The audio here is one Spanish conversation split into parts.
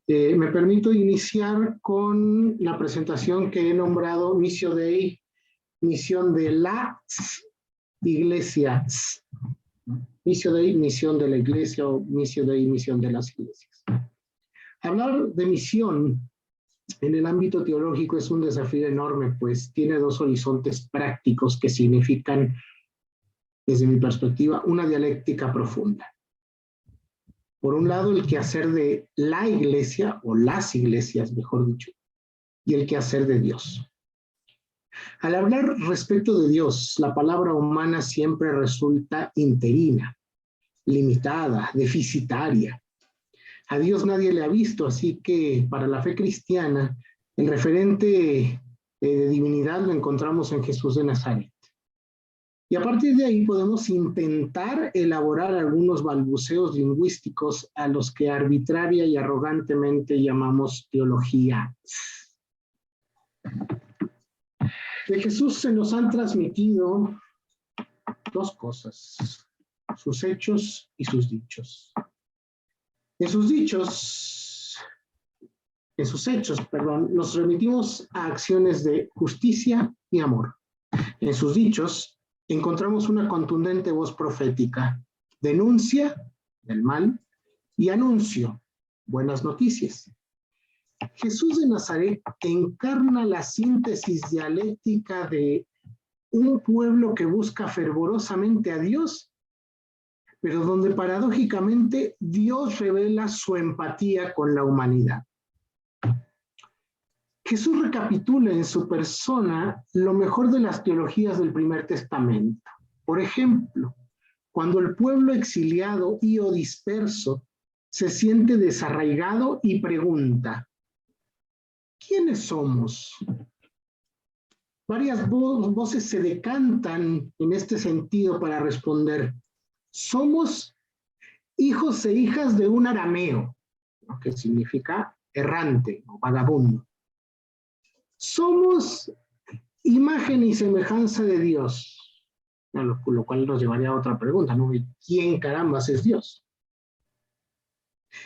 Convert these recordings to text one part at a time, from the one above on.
Me permito iniciar con la presentación que he nombrado Missio Dei, misión de las iglesias. Missio Dei, misión de la iglesia, o Missio Dei, misión de las iglesias. Hablar de misión en el ámbito teológico es un desafío enorme, pues tiene dos horizontes prácticos que significan, desde mi perspectiva, una dialéctica profunda. Por un lado, el quehacer de la iglesia, o las iglesias, mejor dicho, y el quehacer de Dios. Al hablar respecto de Dios, la palabra humana siempre resulta interina, limitada, deficitaria. A Dios nadie le ha visto, así que para la fe cristiana, el referente de divinidad lo encontramos en Jesús de Nazaret. Y a partir de ahí podemos intentar elaborar algunos balbuceos lingüísticos a los que arbitraria y arrogantemente llamamos teología. De Jesús se nos han transmitido dos cosas: sus hechos y sus dichos. En sus hechos, nos remitimos a acciones de justicia y amor. En sus dichos encontramos una contundente voz profética, denuncia del mal y anuncio, buenas noticias. Jesús de Nazaret encarna la síntesis dialéctica de un pueblo que busca fervorosamente a Dios, pero donde paradójicamente Dios revela su empatía con la humanidad. Jesús recapitula en su persona lo mejor de las teologías del Primer Testamento. Por ejemplo, cuando el pueblo exiliado y o disperso se siente desarraigado y pregunta: ¿quiénes somos? Varias voces se decantan en este sentido para responder: somos hijos e hijas de un arameo, ¿no?, que significa errante o vagabundo. Somos imagen y semejanza de Dios, lo cual nos llevaría a otra pregunta, ¿no? ¿Quién carambas es Dios?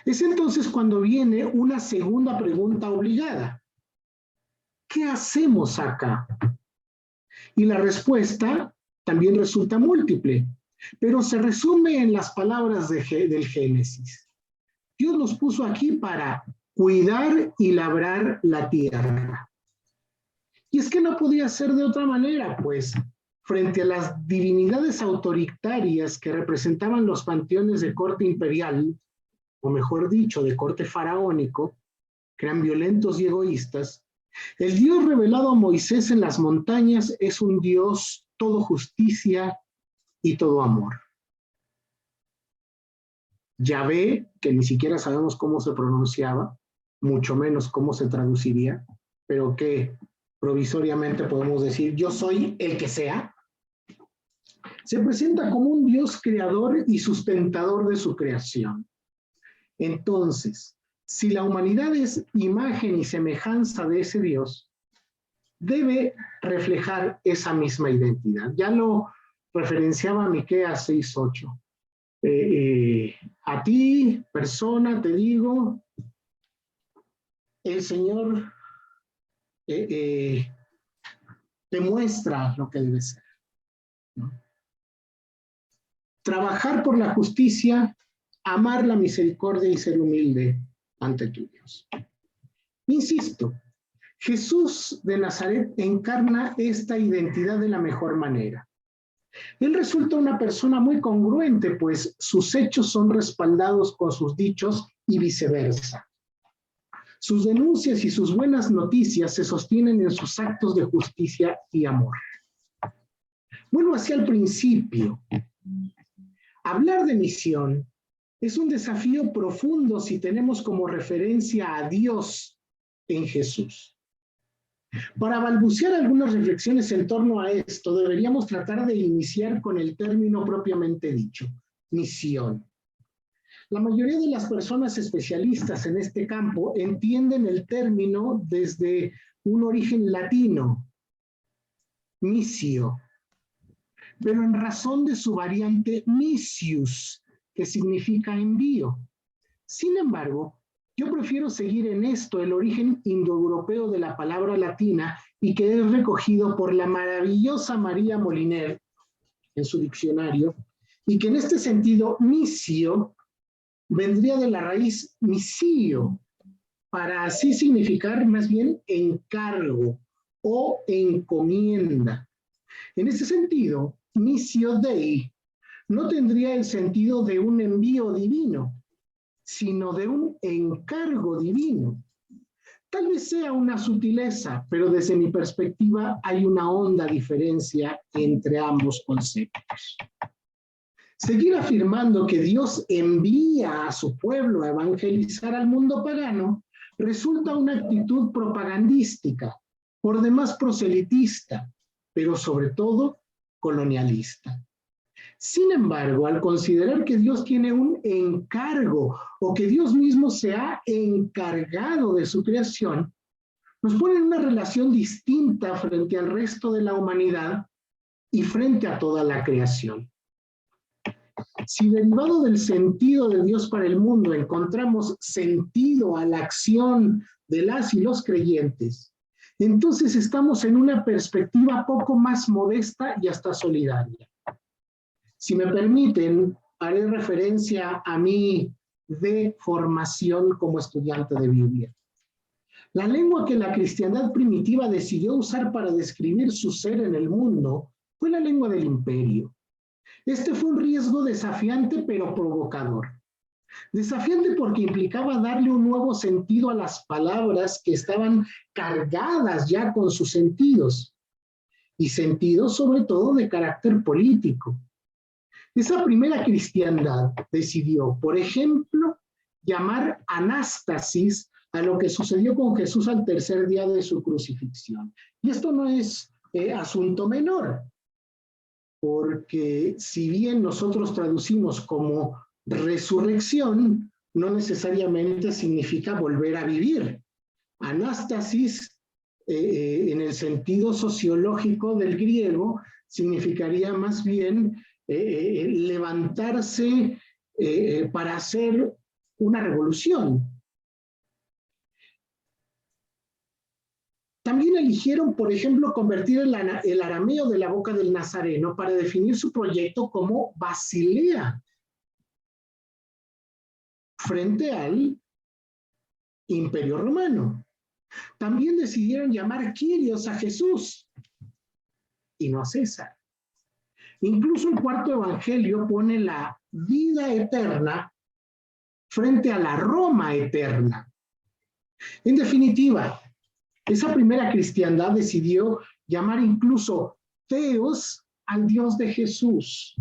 Es entonces cuando viene una segunda pregunta obligada: ¿qué hacemos acá? Y la respuesta también resulta múltiple, pero se resume en las palabras del Génesis. Dios nos puso aquí para cuidar y labrar la tierra. Y es que no podía ser de otra manera, pues, frente a las divinidades autoritarias que representaban los panteones de corte imperial, o mejor dicho, de corte faraónico, que eran violentos y egoístas, el Dios revelado a Moisés en las montañas es un Dios todo justicia y todo amor. Yahvé, que ni siquiera sabemos cómo se pronunciaba, mucho menos cómo se traduciría, pero que provisoriamente podemos decir: yo soy el que sea, se presenta como un Dios creador y sustentador de su creación. Entonces, si la humanidad es imagen y semejanza de ese Dios, debe reflejar esa misma identidad. Ya lo referenciaba Miqueas 6:8. A ti, persona, te digo, el Señor te muestra lo que debe ser, ¿no? Trabajar por la justicia, amar la misericordia y ser humilde ante tu Dios. Insisto, Jesús de Nazaret encarna esta identidad de la mejor manera. Él resulta una persona muy congruente, pues sus hechos son respaldados con sus dichos y viceversa. Sus denuncias y sus buenas noticias se sostienen en sus actos de justicia y amor. Vuelvo hacia el principio. Hablar de misión es un desafío profundo si tenemos como referencia a Dios en Jesús. Para balbucear algunas reflexiones en torno a esto, deberíamos tratar de iniciar con el término propiamente dicho: misión. La mayoría de las personas especialistas en este campo entienden el término desde un origen latino, missio, pero en razón de su variante missius, que significa envío. Sin embargo, Yo prefiero seguir en esto el origen indoeuropeo de la palabra latina y que es recogido por la maravillosa María Moliner en su diccionario, y que en este sentido misio vendría de la raíz misio, para así significar más bien encargo o encomienda. En ese sentido, missio Dei no tendría el sentido de un envío divino, sino de un encargo divino. Tal vez sea una sutileza, pero desde mi perspectiva hay una honda diferencia entre ambos conceptos. Seguir afirmando que Dios envía a su pueblo a evangelizar al mundo pagano resulta una actitud propagandística, por demás proselitista, pero sobre todo colonialista. Sin embargo, al considerar que Dios tiene un encargo o que Dios mismo se ha encargado de su creación, nos pone en una relación distinta frente al resto de la humanidad y frente a toda la creación. Si derivado del sentido de Dios para el mundo encontramos sentido a la acción de las y los creyentes, entonces estamos en una perspectiva poco más modesta y hasta solidaria. Si me permiten, haré referencia a mi de formación como estudiante de Biblia. La lengua que la cristiandad primitiva decidió usar para describir su ser en el mundo fue la lengua del imperio. Este fue un riesgo desafiante pero provocador. Desafiante porque implicaba darle un nuevo sentido a las palabras que estaban cargadas ya con sus sentidos, y sentidos sobre todo de carácter político. Esa primera cristiandad decidió, por ejemplo, llamar anástasis a lo que sucedió con Jesús al tercer día de su crucifixión. Y esto no es asunto menor, porque si bien nosotros traducimos como resurrección, no necesariamente significa volver a vivir. Anástasis, en el sentido sociológico del griego, significaría más bien levantarse para hacer una revolución. También eligieron, por ejemplo, convertir el arameo de la boca del Nazareno para definir su proyecto como Basilea, frente al Imperio Romano. También decidieron llamar Kyrios a Jesús y no a César. Incluso el cuarto evangelio pone la vida eterna frente a la Roma eterna. En definitiva, esa primera cristiandad decidió llamar incluso Theos al Dios de Jesús.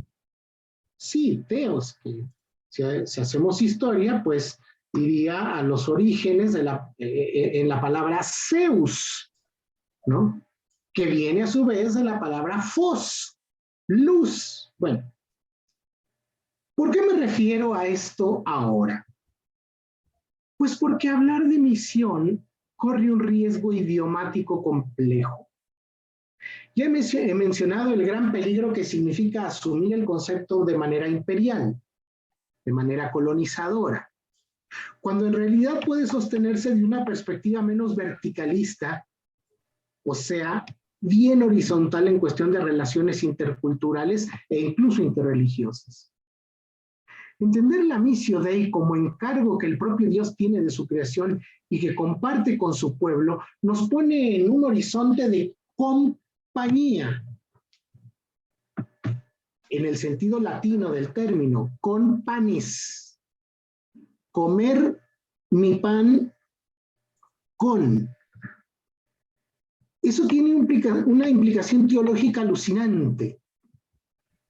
Sí, Theos, que si hacemos historia, pues iría a los orígenes de en la palabra Zeus, ¿no? Que viene a su vez de la palabra Phos, luz. Bueno, ¿por qué me refiero a esto ahora? Pues porque hablar de misión corre un riesgo idiomático complejo. Ya he mencionado el gran peligro que significa asumir el concepto de manera imperial, de manera colonizadora, cuando en realidad puede sostenerse de una perspectiva menos verticalista, o sea, bien horizontal en cuestión de relaciones interculturales e incluso interreligiosas. Entender la missio Dei como encargo que el propio Dios tiene de su creación y que comparte con su pueblo, nos pone en un horizonte de compañía, en el sentido latino del término, con panis, comer mi pan con. Eso tiene una implicación teológica alucinante.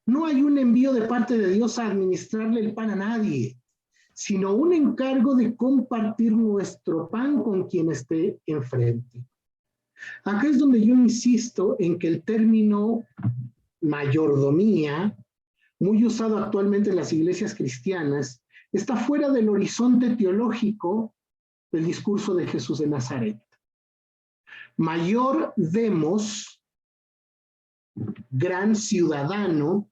No hay un envío de parte de Dios a administrarle el pan a nadie, sino un encargo de compartir nuestro pan con quien esté enfrente. Acá es donde yo insisto en que el término mayordomía, muy usado actualmente en las iglesias cristianas, está fuera del horizonte teológico del discurso de Jesús de Nazaret. Mayor demos, gran ciudadano,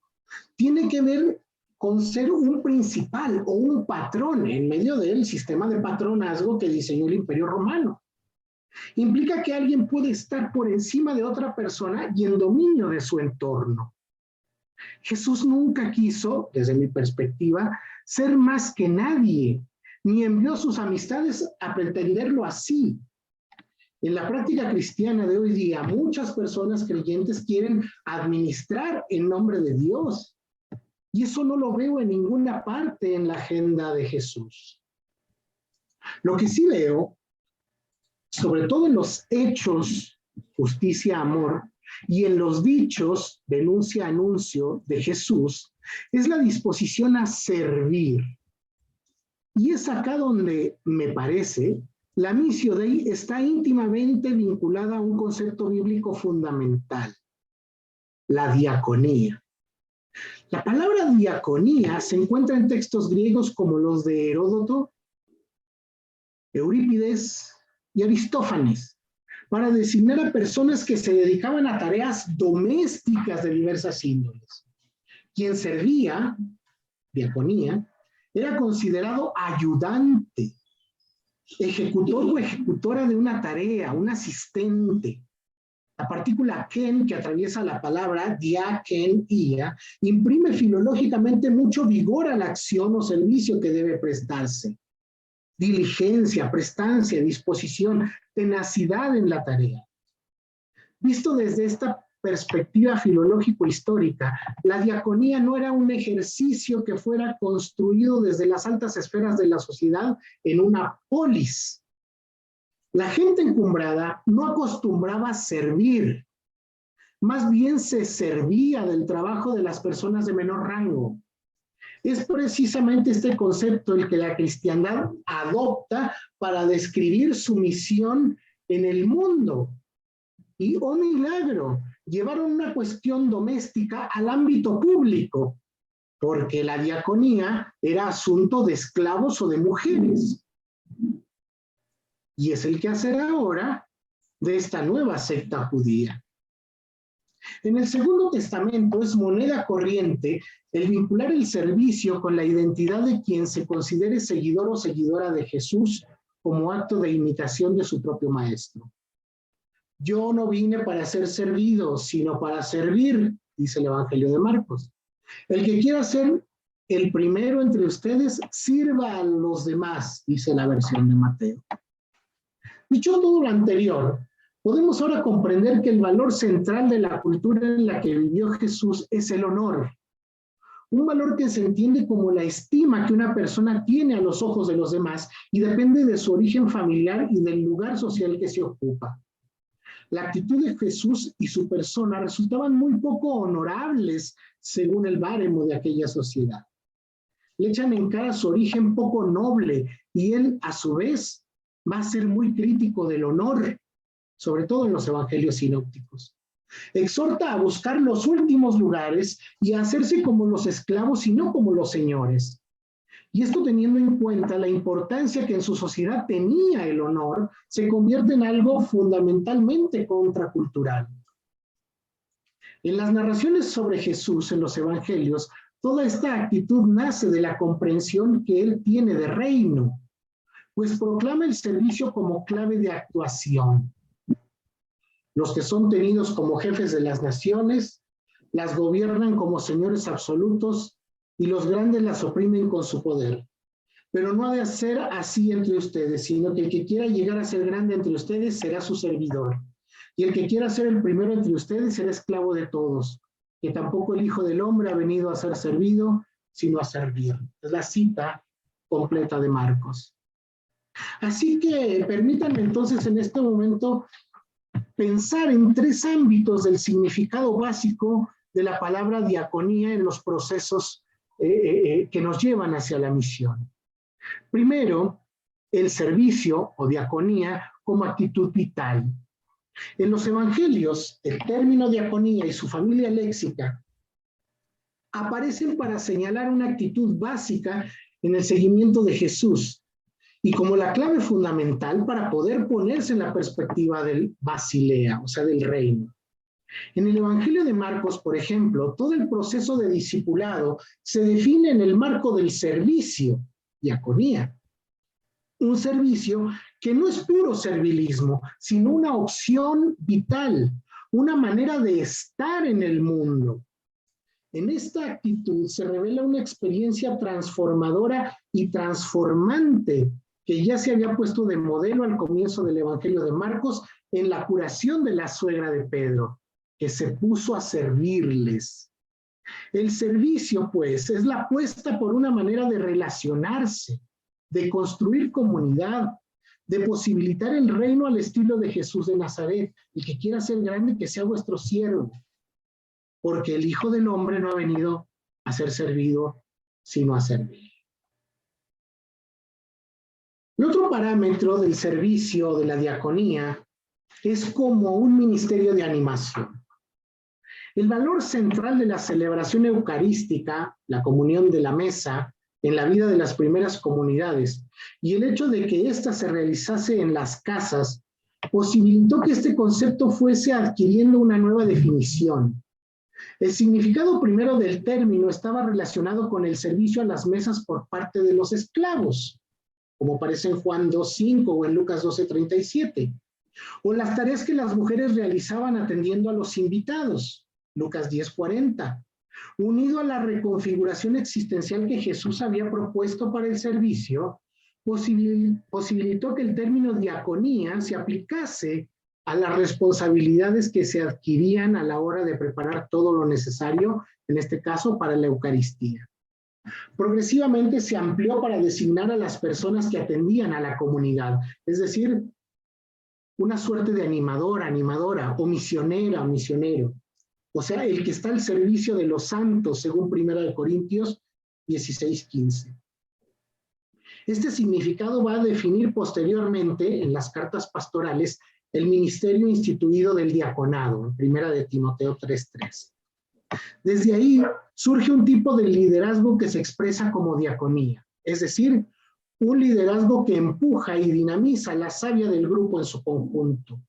tiene que ver con ser un principal o un patrón en medio del sistema de patronazgo que diseñó el Imperio Romano. Implica que alguien puede estar por encima de otra persona y en dominio de su entorno. Jesús nunca quiso, desde mi perspectiva, ser más que nadie, ni envió a sus amistades a pretenderlo así. En la práctica cristiana de hoy día, muchas personas creyentes quieren administrar en nombre de Dios. Y eso no lo veo en ninguna parte en la agenda de Jesús. Lo que sí veo, sobre todo en los hechos, justicia, amor, y en los dichos, denuncia, anuncio de Jesús, es la disposición a servir. Y es acá donde, me parece, la missio Dei está íntimamente vinculada a un concepto bíblico fundamental, la diaconía. La palabra diaconía se encuentra en textos griegos como los de Heródoto, Eurípides y Aristófanes, para designar a personas que se dedicaban a tareas domésticas de diversas índoles. Quien servía, diaconía, era considerado ayudante, ejecutor o ejecutora de una tarea, un asistente. La partícula ken, que atraviesa la palabra diakenía, imprime filológicamente mucho vigor a la acción o servicio que debe prestarse. Diligencia, prestancia, disposición, tenacidad en la tarea. Visto desde esta perspectiva filológico-histórica, la diaconía no era un ejercicio que fuera construido desde las altas esferas de la sociedad en una polis. La gente encumbrada no acostumbraba a servir, más bien se servía del trabajo de las personas de menor rango. Es precisamente este concepto el que la cristiandad adopta para describir su misión en el mundo. Y, oh milagro, llevaron una cuestión doméstica al ámbito público, porque la diaconía era asunto de esclavos o de mujeres. Y es el quehacer ahora de esta nueva secta judía. En el Segundo Testamento es moneda corriente el vincular el servicio con la identidad de quien se considere seguidor o seguidora de Jesús como acto de imitación de su propio maestro. Yo no vine para ser servido, sino para servir, dice el Evangelio de Marcos. El que quiera ser el primero entre ustedes, sirva a los demás, dice la versión de Mateo. Dicho todo lo anterior, podemos ahora comprender que el valor central de la cultura en la que vivió Jesús es el honor. Un valor que se entiende como la estima que una persona tiene a los ojos de los demás y depende de su origen familiar y del lugar social que se ocupa. La actitud de Jesús y su persona resultaban muy poco honorables según el báremo de aquella sociedad. Le echan en cara su origen poco noble y él, a su vez, va a ser muy crítico del honor, sobre todo en los evangelios sinópticos. Exhorta a buscar los últimos lugares y a hacerse como los esclavos y no como los señores. Y esto teniendo en cuenta la importancia que en su sociedad tenía el honor, se convierte en algo fundamentalmente contracultural. En las narraciones sobre Jesús en los evangelios, toda esta actitud nace de la comprensión que él tiene de reino, pues proclama el servicio como clave de actuación. Los que son tenidos como jefes de las naciones, las gobiernan como señores absolutos y los grandes las oprimen con su poder. Pero no ha de ser así entre ustedes, sino que el que quiera llegar a ser grande entre ustedes será su servidor. Y el que quiera ser el primero entre ustedes será esclavo de todos. Que tampoco el Hijo del Hombre ha venido a ser servido, sino a servir. Es la cita completa de Marcos. Así que permítanme entonces en este momento pensar en tres ámbitos del significado básico de la palabra diaconía en los procesos que nos llevan hacia la misión. Primero, el servicio o diaconía como actitud vital. En los evangelios, el término diaconía y su familia léxica aparecen para señalar una actitud básica en el seguimiento de Jesús y como la clave fundamental para poder ponerse en la perspectiva del Basilea, o sea, del reino. En el Evangelio de Marcos, por ejemplo, todo el proceso de discipulado se define en el marco del servicio, diaconía. Un servicio que no es puro servilismo, sino una opción vital, una manera de estar en el mundo. En esta actitud se revela una experiencia transformadora y transformante que ya se había puesto de modelo al comienzo del Evangelio de Marcos en la curación de la suegra de Pedro, que se puso a servirles. El servicio, pues, es la apuesta por una manera de relacionarse, de construir comunidad, de posibilitar el reino al estilo de Jesús de Nazaret. El que quiera ser grande, que sea vuestro siervo, porque el Hijo del Hombre no ha venido a ser servido, sino a servir. El otro parámetro del servicio de la diaconía es como un ministerio de animación. El valor central de la celebración eucarística, la comunión de la mesa, en la vida de las primeras comunidades, y el hecho de que ésta se realizase en las casas, posibilitó que este concepto fuese adquiriendo una nueva definición. El significado primero del término estaba relacionado con el servicio a las mesas por parte de los esclavos, como aparece en Juan 2:5 o en Lucas 12:37, o las tareas que las mujeres realizaban atendiendo a los invitados, Lucas 10:40, unido a la reconfiguración existencial que Jesús había propuesto para el servicio, posibilitó que el término diaconía se aplicase a las responsabilidades que se adquirían a la hora de preparar todo lo necesario, en este caso para la Eucaristía. Progresivamente se amplió para designar a las personas que atendían a la comunidad, es decir, una suerte de animador, animadora, o misionera, o misionero. O sea, el que está al servicio de los santos, según 1 Corintios 16:15. Este significado va a definir posteriormente, en las cartas pastorales, el ministerio instituido del diaconado, en 1 Timoteo 3:3. Desde ahí surge un tipo de liderazgo que se expresa como diaconía, es decir, un liderazgo que empuja y dinamiza la savia del grupo en su conjunto.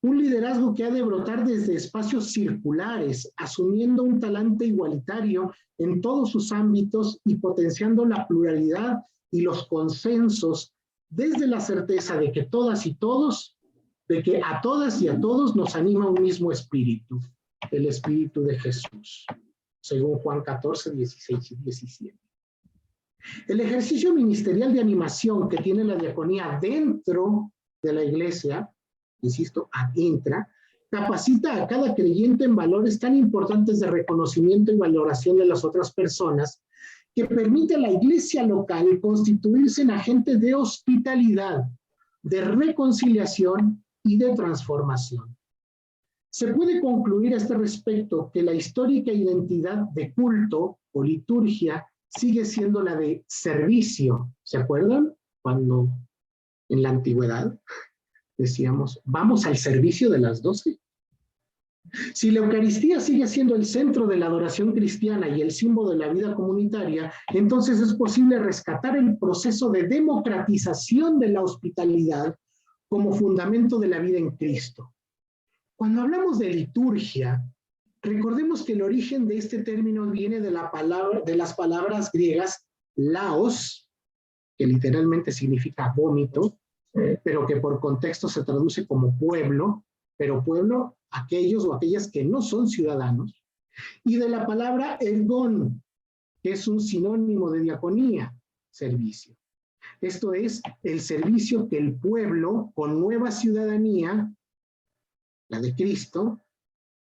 Un liderazgo que ha de brotar desde espacios circulares, asumiendo un talante igualitario en todos sus ámbitos y potenciando la pluralidad y los consensos desde la certeza de que todas y todos, de que a todas y a todos nos anima un mismo espíritu, el espíritu de Jesús, según Juan 14:16 y 17. El ejercicio ministerial de animación que tiene la diaconía dentro de la iglesia, insisto, adentra, capacita a cada creyente en valores tan importantes de reconocimiento y valoración de las otras personas, que permite a la iglesia local constituirse en agente de hospitalidad, de reconciliación y de transformación. Se puede concluir a este respecto que la histórica identidad de culto o liturgia sigue siendo la de servicio. ¿Se acuerdan? Cuando en la antigüedad decíamos, vamos al servicio de las 12. Si la Eucaristía sigue siendo el centro de la adoración cristiana y el símbolo de la vida comunitaria, entonces es posible rescatar el proceso de democratización de la hospitalidad como fundamento de la vida en Cristo. Cuando hablamos de liturgia, recordemos que el origen de este término viene de las palabras griegas laos, que literalmente significa vómito, pero que por contexto se traduce como pueblo, pero pueblo, aquellos o aquellas que no son ciudadanos, y de la palabra ergón, que es un sinónimo de diaconía, servicio. Esto es el servicio que el pueblo con nueva ciudadanía, la de Cristo,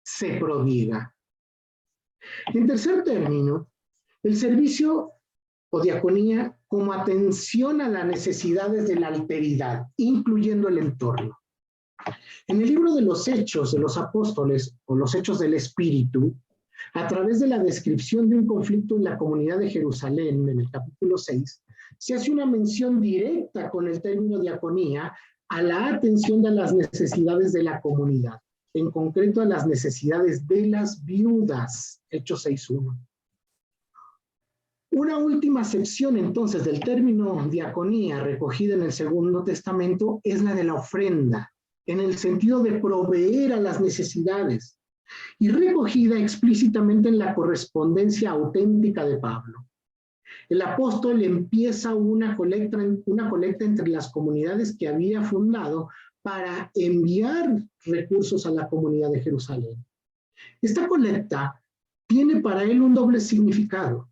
se prodiga. En tercer término, el servicio o diaconía como atención a las necesidades de la alteridad, incluyendo el entorno. En el libro de los Hechos de los Apóstoles, o los Hechos del Espíritu, a través de la descripción de un conflicto en la comunidad de Jerusalén, en el capítulo 6, se hace una mención directa con el término diaconía a la atención de las necesidades de la comunidad, en concreto a las necesidades de las viudas, Hechos 6:1. Una última acepción entonces del término diaconía recogida en el Segundo Testamento es la de la ofrenda, en el sentido de proveer a las necesidades. y recogida explícitamente en la correspondencia auténtica de Pablo. El apóstol empieza una colecta entre las comunidades que había fundado para enviar recursos a la comunidad de Jerusalén. Esta colecta tiene para él un doble significado: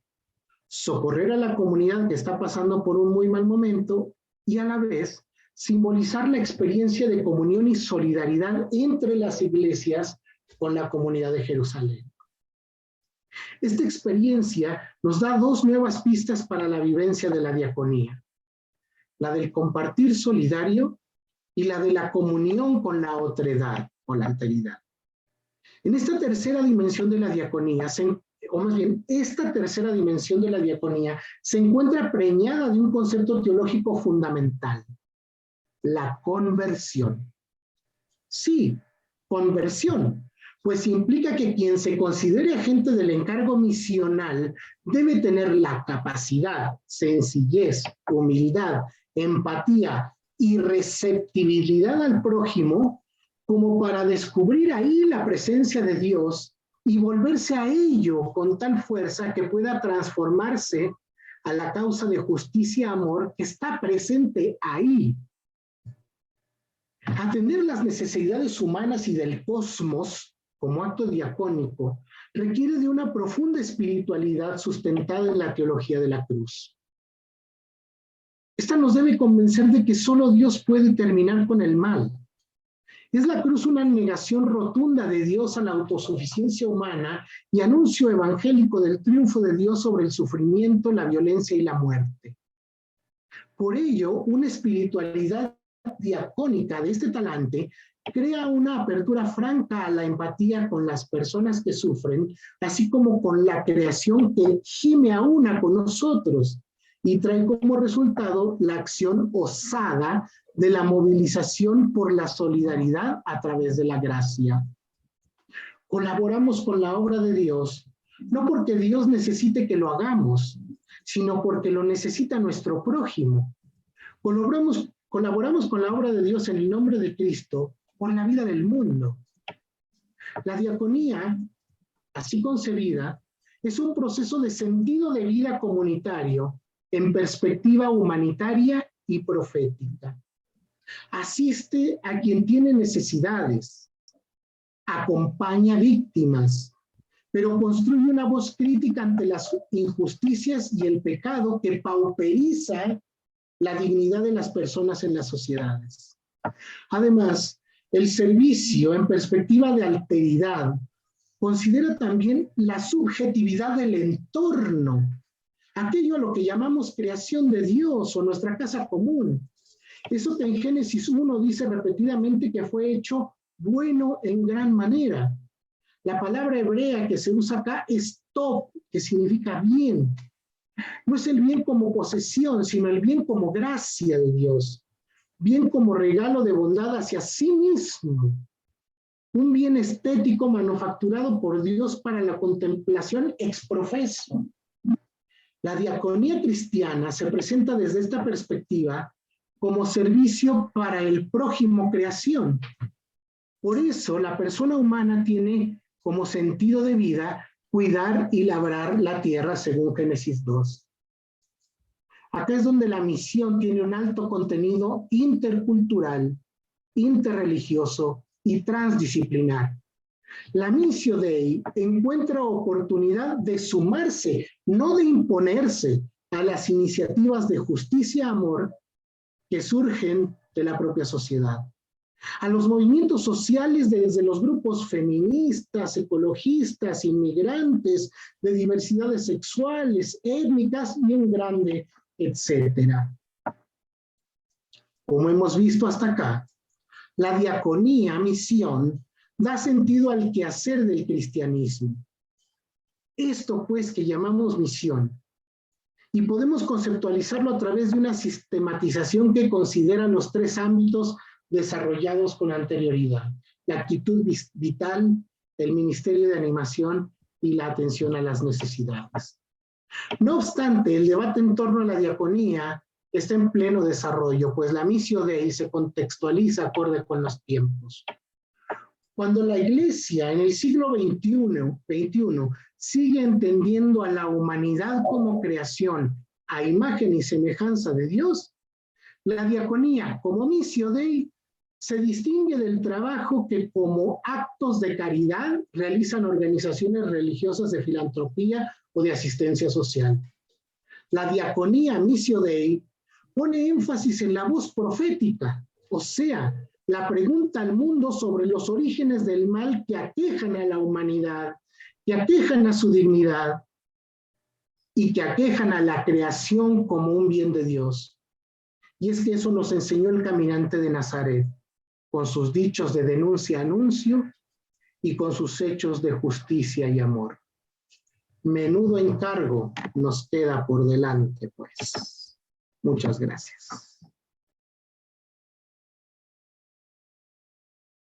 socorrer a la comunidad que está pasando por un muy mal momento y a la vez simbolizar la experiencia de comunión y solidaridad entre las iglesias con la comunidad de Jerusalén. Esta experiencia nos da dos nuevas pistas para la vivencia de la diaconía: la del compartir solidario y la de la comunión con la otredad o la alteridad. En esta tercera dimensión de la diaconía, esta tercera dimensión de la diaconía se encuentra preñada de un concepto teológico fundamental: la conversión. Sí, conversión, pues implica que quien se considere agente del encargo misional debe tener la capacidad, sencillez, humildad, empatía y receptibilidad al prójimo como para descubrir ahí la presencia de Dios y volverse a ello con tal fuerza que pueda transformarse a la causa de justicia y amor que está presente ahí. Atender las necesidades humanas y del cosmos como acto diacónico requiere de una profunda espiritualidad sustentada en la teología de la cruz. Esta nos debe convencer de que solo Dios puede terminar con el mal. Es la cruz una negación rotunda de Dios a la autosuficiencia humana y anuncio evangélico del triunfo de Dios sobre el sufrimiento, la violencia y la muerte. Por ello, una espiritualidad diacónica de este talante crea una apertura franca a la empatía con las personas que sufren, así como con la creación que gime a una con nosotros, y trae como resultado la acción osada de la movilización por la solidaridad a través de la gracia. Colaboramos con la obra de Dios, no porque Dios necesite que lo hagamos, sino porque lo necesita nuestro prójimo. Colaboramos con la obra de Dios en el nombre de Cristo por la vida del mundo. La diaconía, así concebida, es un proceso de sentido de vida comunitario en perspectiva humanitaria y profética. Asiste a quien tiene necesidades, acompaña víctimas, pero construye una voz crítica ante las injusticias y el pecado que pauperiza la dignidad de las personas en las sociedades. Además, el servicio en perspectiva de alteridad considera también la subjetividad del entorno, aquello a lo que llamamos creación de Dios o nuestra casa común. Eso que en Génesis 1 dice repetidamente que fue hecho bueno en gran manera. La palabra hebrea que se usa acá es tov, que significa bien. No es el bien como posesión, sino el bien como gracia de Dios. Bien como regalo de bondad hacia sí mismo. Un bien estético manufacturado por Dios para la contemplación ex profeso. La diaconía cristiana se presenta desde esta perspectiva como servicio para el prójimo creación. Por eso la persona humana tiene como sentido de vida cuidar y labrar la tierra según Génesis 2. Acá es donde la misión tiene un alto contenido intercultural, interreligioso y transdisciplinar. La Missio Dei encuentra oportunidad de sumarse, no de imponerse, a las iniciativas de justicia y amor que surgen de la propia sociedad. A los movimientos sociales desde los grupos feministas, ecologistas, inmigrantes, de diversidades sexuales, étnicas y un grande, etcétera. Como hemos visto hasta acá, la diaconía, misión, da sentido al quehacer del cristianismo. Esto, pues, que llamamos misión. Y podemos conceptualizarlo a través de una sistematización que considera los tres ámbitos desarrollados con anterioridad: la actitud vital, el ministerio de animación y la atención a las necesidades. No obstante, el debate en torno a la diaconía está en pleno desarrollo, pues la Missio Dei se contextualiza acorde con los tiempos. Cuando la Iglesia en el siglo XXI sigue entendiendo a la humanidad como creación a imagen y semejanza de Dios, la diaconía como missio Dei se distingue del trabajo que como actos de caridad realizan organizaciones religiosas de filantropía o de asistencia social. La diaconía missio Dei pone énfasis en la voz profética, o sea, la pregunta al mundo sobre los orígenes del mal que aquejan a la humanidad, que aquejan a su dignidad y que aquejan a la creación como un bien de Dios. Y es que eso nos enseñó el caminante de Nazaret, con sus dichos de denuncia, anuncio, y con sus hechos de justicia y amor. Menudo encargo nos queda por delante, pues. Muchas gracias.